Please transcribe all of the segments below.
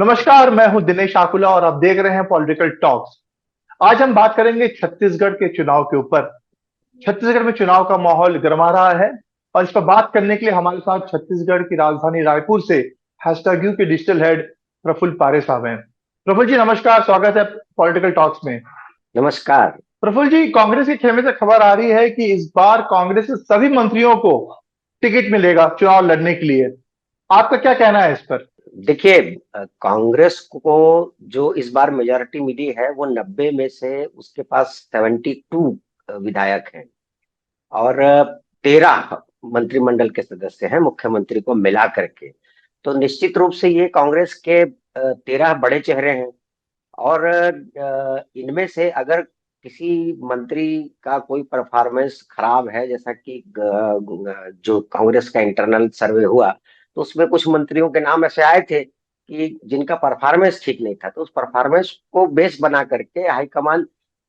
नमस्कार, मैं हूं दिनेश आकुला और आप देख रहे हैं पॉलिटिकल टॉक्स। आज हम बात करेंगे छत्तीसगढ़ के चुनाव के ऊपर। छत्तीसगढ़ में चुनाव का माहौल गर्मा रहा है और इस पर बात करने के लिए हमारे साथ छत्तीसगढ़ की राजधानी रायपुर से हैशटैग यू के डिजिटल हेड प्रफुल्ल पारे साहब हैं। प्रफुल्ल जी नमस्कार, स्वागत है पॉलिटिकल टॉक्स में। नमस्कार। प्रफुल्ल जी, कांग्रेस के खेमे से खबर आ रही है कि इस बार कांग्रेस के सभी मंत्रियों को टिकट मिलेगा चुनाव लड़ने के लिए। आपका क्या कहना है इस पर? देखिए, कांग्रेस को जो इस बार मेजॉरिटी मिली है वो 90 में से उसके पास 72 विधायक हैं और 13 मंत्रिमंडल के सदस्य हैं मुख्यमंत्री को मिला करके। तो निश्चित रूप से ये कांग्रेस के 13 बड़े चेहरे हैं और इनमें से अगर किसी मंत्री का कोई परफॉर्मेंस खराब है, जैसा कि जो कांग्रेस का इंटरनल सर्वे हुआ तो उसमें कुछ मंत्रियों के नाम ऐसे आए थे कि जिनका परफॉर्मेंस ठीक नहीं था, तो उस परफॉर्मेंस को बेस बना करके हाईकमान,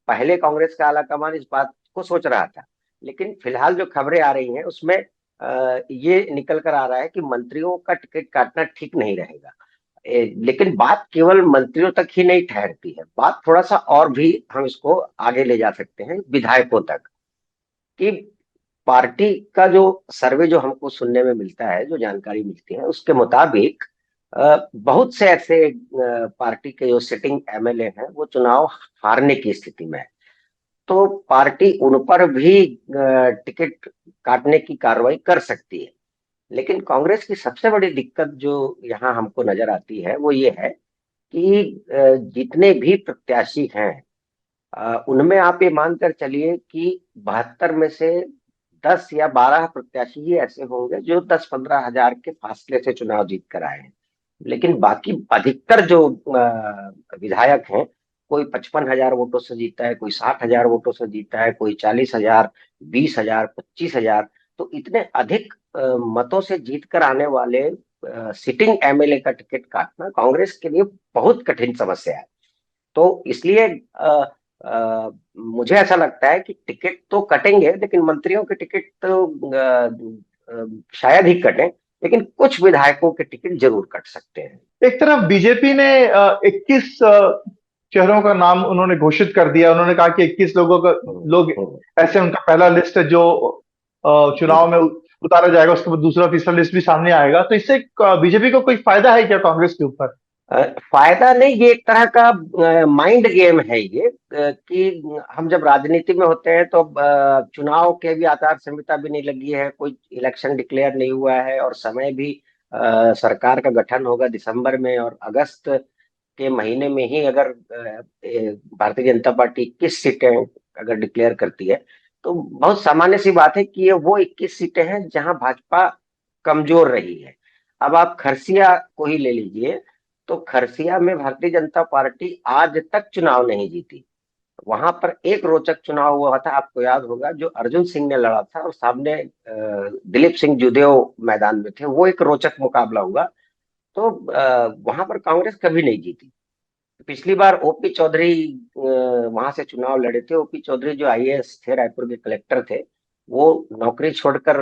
पहले कांग्रेस का आला कमान इस बात को सोच रहा था। लेकिन फिलहाल जो खबरें आ रही हैं उसमें ये निकल कर आ रहा है कि मंत्रियों का टिकट काटना ठीक नहीं रहेगा। लेकिन बात केवल मंत्रियों तक ही नहीं ठहरती है, बात थोड़ा सा और भी हम इसको आगे ले जा सकते हैं विधायकों तक। कि पार्टी का जो सर्वे जो हमको सुनने में मिलता है, जो जानकारी मिलती है उसके मुताबिक बहुत से ऐसे पार्टी के जो सिटिंग एमएलए हैं वो चुनाव हारने की स्थिति में है। तो पार्टी उन पर भी टिकट काटने की कार्रवाई कर सकती है। लेकिन कांग्रेस की सबसे बड़ी दिक्कत जो यहाँ हमको नजर आती है वो ये है कि जितने भी प्रत्याशी हैं उनमें आप ये मानकर चलिए कि 72 में से 10 या 12 प्रत्याशी ही ऐसे होंगे जो 10-15 हजार के फासले से चुनाव जीत कर आए हैं। लेकिन बाकी अधिकतर जो विधायक हैं, कोई 55 हजार वोटों से जीता है, कोई 60 हजार वोटों से जीता है, कोई 40 हजार, 20 हजार, 25 हजार। तो इतने अधिक मतों से जीत कर आने वाले सिटिंग एमएलए का टिकट काटना कांग्रेस के लिए बहुत कठिन समस्या है। तो इसलिए मुझे ऐसा लगता है कि टिकट तो कटेंगे, लेकिन मंत्रियों के टिकट तो शायद ही कटें, लेकिन कुछ विधायकों के टिकट जरूर कट सकते हैं। एक तरफ बीजेपी ने 21 चेहरों का नाम उन्होंने घोषित कर दिया। उन्होंने कहा कि 21 लोगों का लोग हम्म, ऐसे, उनका पहला लिस्ट है जो चुनाव में उतारा जाएगा। उसके बाद दूसरा तीसरा लिस्ट भी सामने आएगा। तो इससे बीजेपी को कोई फायदा है क्या कांग्रेस के ऊपर? फायदा नहीं, ये एक तरह का माइंड गेम है ये। कि हम जब राजनीति में होते हैं तो चुनाव के भी आचार संहिता भी नहीं लगी है, कोई इलेक्शन डिक्लेयर नहीं हुआ है और समय भी सरकार का गठन होगा दिसंबर में, और अगस्त के महीने में ही अगर भारतीय जनता पार्टी 21 सीटें अगर डिक्लेयर करती है तो बहुत सामान्य सी बात है कि ये वो 21 सीटें हैं जहां भाजपा कमजोर रही है। अब आप खरसिया को ही ले लीजिए, तो खरसिया में भारतीय जनता पार्टी आज तक चुनाव नहीं जीती। वहां पर एक रोचक चुनाव हुआ था, आपको याद होगा, जो अर्जुन सिंह ने लड़ा था और सामने दिलीप सिंह जुदेव मैदान में थे। वो एक रोचक मुकाबला हुआ। तो वहां पर कांग्रेस कभी नहीं जीती। पिछली बार ओपी चौधरी वहां से चुनाव लड़े थे। ओपी चौधरी जो आईएएस थे, रायपुर के कलेक्टर थे, वो नौकरी छोड़कर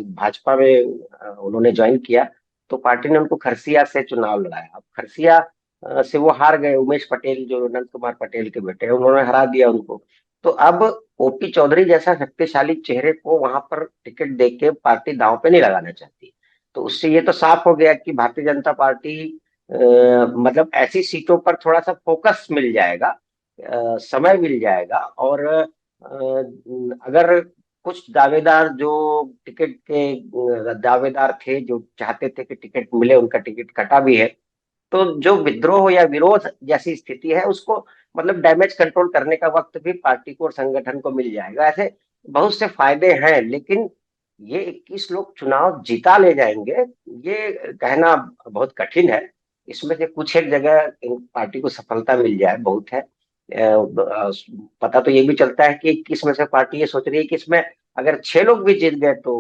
भाजपा में उन्होंने ज्वाइन किया। तो पार्टी ने उनको खरसिया से चुनाव लड़ाया। अब खरसिया से वो हार गए। उमेश पटेल जो नंद कुमार पटेल के बेटे हैं, उन्होंने हरा दिया उनको। तो अब ओपी चौधरी जैसा शक्तिशाली चेहरे को वहां पर टिकट देके पार्टी दांव पे नहीं लगाना चाहती। तो उससे ये तो साफ हो गया कि भारतीय जनता पार्टी मतलब ऐसी सीटों पर थोड़ा सा फोकस मिल जाएगा, समय मिल जाएगा। और अगर कुछ दावेदार जो टिकट के दावेदार थे, जो चाहते थे कि टिकट मिले, उनका टिकट कटा भी है, तो जो विद्रोह या विरोध जैसी स्थिति है उसको मतलब डैमेज कंट्रोल करने का वक्त भी पार्टी को और संगठन को मिल जाएगा। ऐसे बहुत से फायदे हैं। लेकिन ये 21 लोग चुनाव जीता ले जाएंगे, ये कहना बहुत कठिन है। इसमें से कुछ एक जगह इन पार्टी को सफलता मिल जाए बहुत है। पता तो ये भी चलता है कि 21 में से पार्टी ये सोच रही है कि इसमें अगर 6 लोग भी जीत गए तो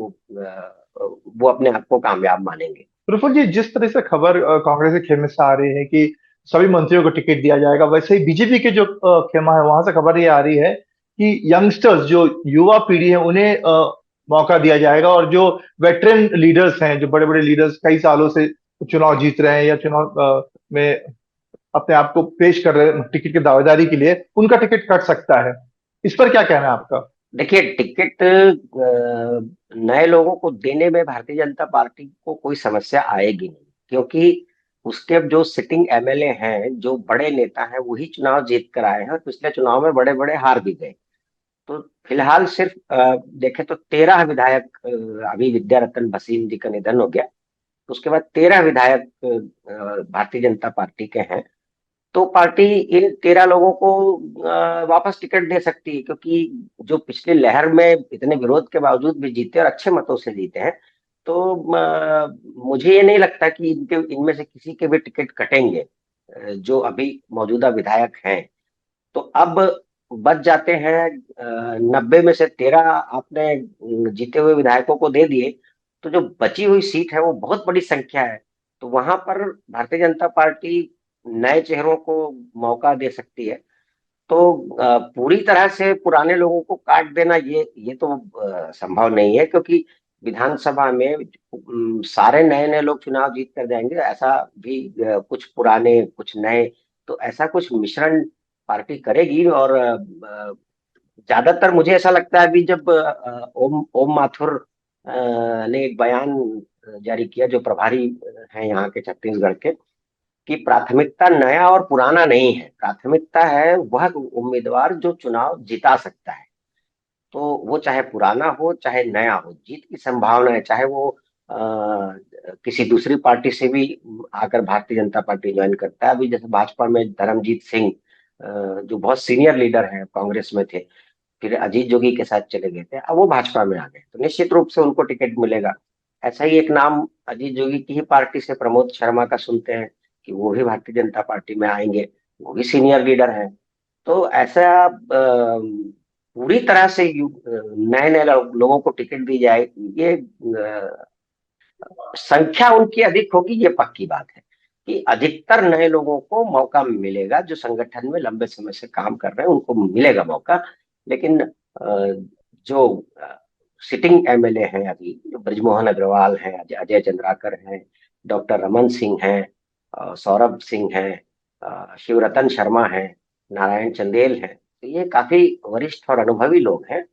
वो अपने आप को कामयाब मानेंगे। प्रफुल्ल जी, जिस तरह से खबर कांग्रेस के खेमे से आ रही है कि सभी मंत्रियों को टिकट दिया जाएगा, वैसे ही बीजेपी के जो खेमा है वहां से खबर ये आ रही है कि यंगस्टर्स, जो युवा पीढ़ी है, उन्हें मौका दिया जाएगा। और जो वेटरन लीडर्स हैं, जो बड़े बड़े लीडर्स कई सालों से चुनाव जीत रहे हैं या चुनाव में अपने आप को पेश कर रहे हैं टिकट की दावेदारी के लिए, उनका टिकट कट सकता है। इस पर क्या कहना है आपका? देखिए, टिकट नए लोगों को देने में भारतीय जनता पार्टी को कोई समस्या आएगी नहीं, क्योंकि उसके जो सिटिंग एमएलए हैं, जो बड़े नेता हैं, वही चुनाव जीत कर आए हैं और पिछले चुनाव में बड़े बड़े हार भी गए। तो फिलहाल सिर्फ देखें तो 13 विधायक, अभी विद्या रतन भसीन जी का निधन हो गया, तो उसके बाद 13 विधायक भारतीय जनता पार्टी के हैं। तो पार्टी इन 13 लोगों को वापस टिकट दे सकती है, क्योंकि जो पिछली लहर में इतने विरोध के बावजूद भी जीते और अच्छे मतों से जीते हैं। तो मुझे ये नहीं लगता कि इनके इनमें से किसी के भी टिकट कटेंगे, जो अभी मौजूदा विधायक हैं। तो अब बच जाते हैं 90 में से 13 आपने जीते हुए विधायकों को दे दिए, तो जो बची हुई सीट है वो बहुत बड़ी संख्या है। तो वहां पर भारतीय जनता पार्टी नए चेहरों को मौका दे सकती है। तो पूरी तरह से पुराने लोगों को काट देना, ये तो संभव नहीं है, क्योंकि विधानसभा में सारे नए नए लोग चुनाव जीत कर जाएंगे, ऐसा भी कुछ पुराने कुछ नए, तो ऐसा कुछ मिश्रण पार्टी करेगी। और ज्यादातर मुझे ऐसा लगता है, अभी जब ओम ओम माथुर ने एक बयान जारी किया, जो प्रभारी हैं यहाँ के छत्तीसगढ़ के, कि प्राथमिकता नया और पुराना नहीं है, प्राथमिकता है वह उम्मीदवार जो चुनाव जिता सकता है। तो वो चाहे पुराना हो चाहे नया हो, जीत की संभावना है, चाहे वो किसी दूसरी पार्टी से भी आकर भारतीय जनता पार्टी ज्वाइन करता है। अभी जैसे भाजपा में धर्मजीत सिंह, जो बहुत सीनियर लीडर हैं, कांग्रेस में थे, फिर अजीत जोगी के साथ चले गए थे, अब वो भाजपा में आ गए, तो निश्चित रूप से उनको टिकट मिलेगा। ऐसा ही एक नाम अजीत जोगी की ही पार्टी से प्रमोद शर्मा का सुनते हैं कि वो भी भारतीय जनता पार्टी में आएंगे, वो भी सीनियर लीडर हैं। तो ऐसा पूरी तरह से नए नए लोगों को टिकट दी जाए, ये संख्या उनकी अधिक होगी, ये पक्की बात है कि अधिकतर नए लोगों को मौका मिलेगा, जो संगठन में लंबे समय से काम कर रहे हैं उनको मिलेगा मौका। लेकिन जो सिटिंग एमएलए हैं अभी, जो ब्रिजमोहन अग्रवाल हैं, अजय चंद्राकर हैं, डॉक्टर रमन सिंह हैं, सौरभ सिंह हैं, शिवरतन शर्मा हैं, नारायण चंदेल हैं, तो ये काफी वरिष्ठ और अनुभवी लोग हैं।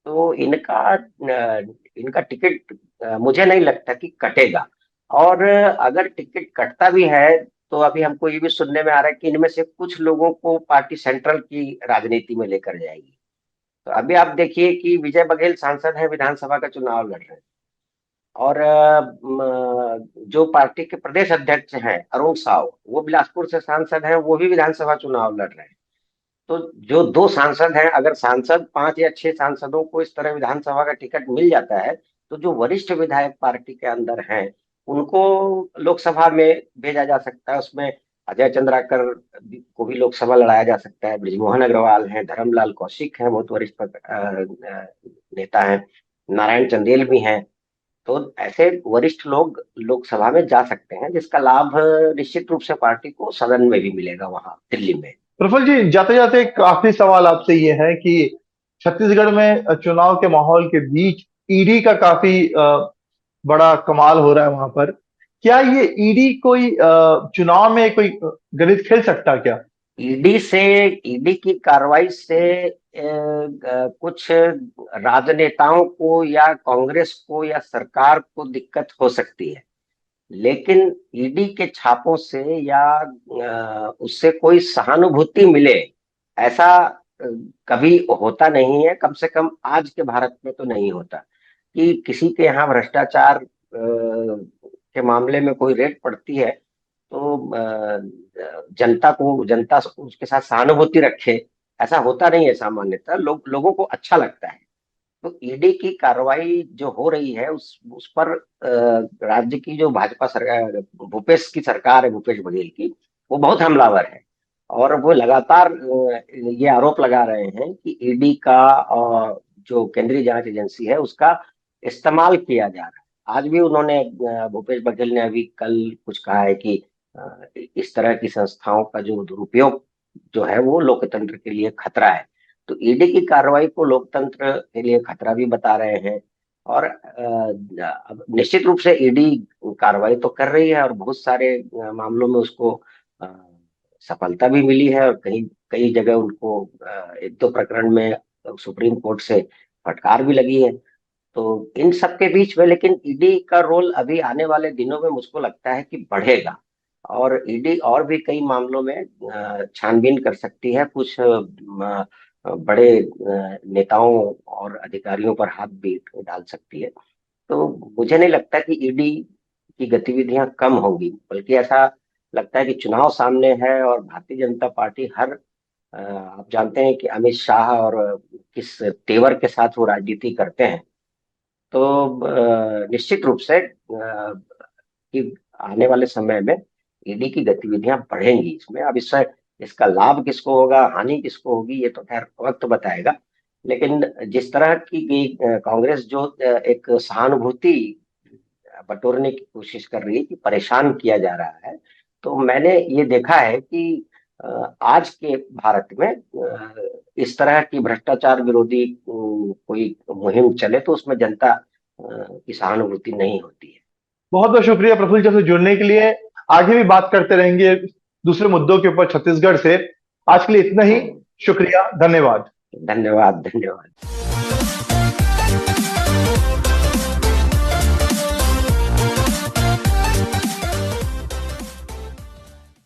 तो इनका टिकट मुझे नहीं लगता कि कटेगा। और अगर टिकट कटता भी है, तो अभी हमको ये भी सुनने में आ रहा है कि इनमें से कुछ लोगों को पार्टी सेंट्रल की राजनीति में लेकर जाएगी। तो अभी आप देखिए कि विजय बघेल सांसद है, विधानसभा का चुनाव लड़ रहे हैं, और जो पार्टी के प्रदेश अध्यक्ष हैं अरुण साव, वो बिलासपुर से सांसद हैं, वो भी विधानसभा चुनाव लड़ रहे हैं। तो जो दो सांसद हैं, अगर सांसद 5 या 6 सांसदों को इस तरह विधानसभा का टिकट मिल जाता है, तो जो वरिष्ठ विधायक पार्टी के अंदर हैं, उनको लोकसभा में भेजा जा सकता है। उसमें अजय चंद्राकर को भी लोकसभा लड़ाया जा सकता है, बृजमोहन अग्रवाल हैं, धर्मलाल कौशिक हैं, बहुत वरिष्ठ नेता हैं, नारायण चंदेल भी हैं। तो ऐसे वरिष्ठ लोग लोकसभा में जा सकते हैं, जिसका लाभ निश्चित रूप से पार्टी को सदन में भी मिलेगा, वहां दिल्ली में। प्रफुल्ल जी, जाते जाते एक आखिरी सवाल आपसे ये है कि छत्तीसगढ़ में चुनाव के माहौल के बीच ईडी का काफी बड़ा कमाल हो रहा है वहां पर। क्या ये ईडी कोई चुनाव में कोई गणित खेल सकता है क्या? ईडी से, ईडी की कार्रवाई से कुछ राजनेताओं को या कांग्रेस को या सरकार को दिक्कत हो सकती है, लेकिन ईडी के छापों से या उससे कोई सहानुभूति मिले, ऐसा कभी होता नहीं है। कम से कम आज के भारत में तो नहीं होता कि किसी के यहाँ भ्रष्टाचार के मामले में कोई रेड पड़ती है, तो जनता उसके साथ सहानुभूति रखे, ऐसा होता नहीं है सामान्यतः। लोगों को अच्छा लगता है। तो ईडी की कार्रवाई जो हो रही है, उस पर राज्य की जो भाजपा सरकार, भूपेश की सरकार है, भूपेश बघेल की, वो बहुत हमलावर है। और वो लगातार ये आरोप लगा रहे हैं कि ईडी का जो केंद्रीय जांच एजेंसी है, उसका इस्तेमाल किया जा रहा है। आज भी उन्होंने, भूपेश बघेल ने अभी कल कुछ कहा है कि इस तरह की संस्थाओं का जो दुरुपयोग जो है, वो लोकतंत्र के लिए खतरा है। तो ईडी की कार्रवाई को लोकतंत्र के लिए खतरा भी बता रहे हैं। और निश्चित रूप से ईडी कार्रवाई तो कर रही है और बहुत सारे मामलों में उसको सफलता भी मिली है और कई कई जगह उनको एक दो प्रकरण में सुप्रीम कोर्ट से फटकार भी लगी है। तो इन सब के बीच में लेकिन ईडी का रोल अभी आने वाले दिनों में मुझको लगता है कि बढ़ेगा, और ईडी और भी कई मामलों में छानबीन कर सकती है, कुछ बड़े नेताओं और अधिकारियों पर हाथ भी डाल सकती है। तो मुझे नहीं लगता कि ईडी की गतिविधियां कम होंगी, बल्कि ऐसा लगता है कि चुनाव सामने है और भारतीय जनता पार्टी हर आप जानते हैं कि अमित शाह और किस तेवर के साथ वो राजनीति करते हैं। तो निश्चित रूप से कि आने वाले समय में ईडी की गतिविधियां बढ़ेंगी इसमें। अब इससे इसका लाभ किसको होगा, हानि किसको होगी, ये तो खैर वक्त बताएगा। लेकिन जिस तरह की कांग्रेस जो एक सहानुभूति बटोरने की कोशिश कर रही है कि परेशान किया जा रहा है, तो मैंने ये देखा है कि आज के भारत में इस तरह की भ्रष्टाचार विरोधी कोई मुहिम चले तो उसमें जनता की सहानुभूति नहीं होती है। बहुत बहुत शुक्रिया प्रफुल्ल जी से जुड़ने के लिए। आगे भी बात करते रहेंगे दूसरे मुद्दों के ऊपर छत्तीसगढ़ से। आज के लिए इतना ही। शुक्रिया, धन्यवाद। धन्यवाद धन्यवाद।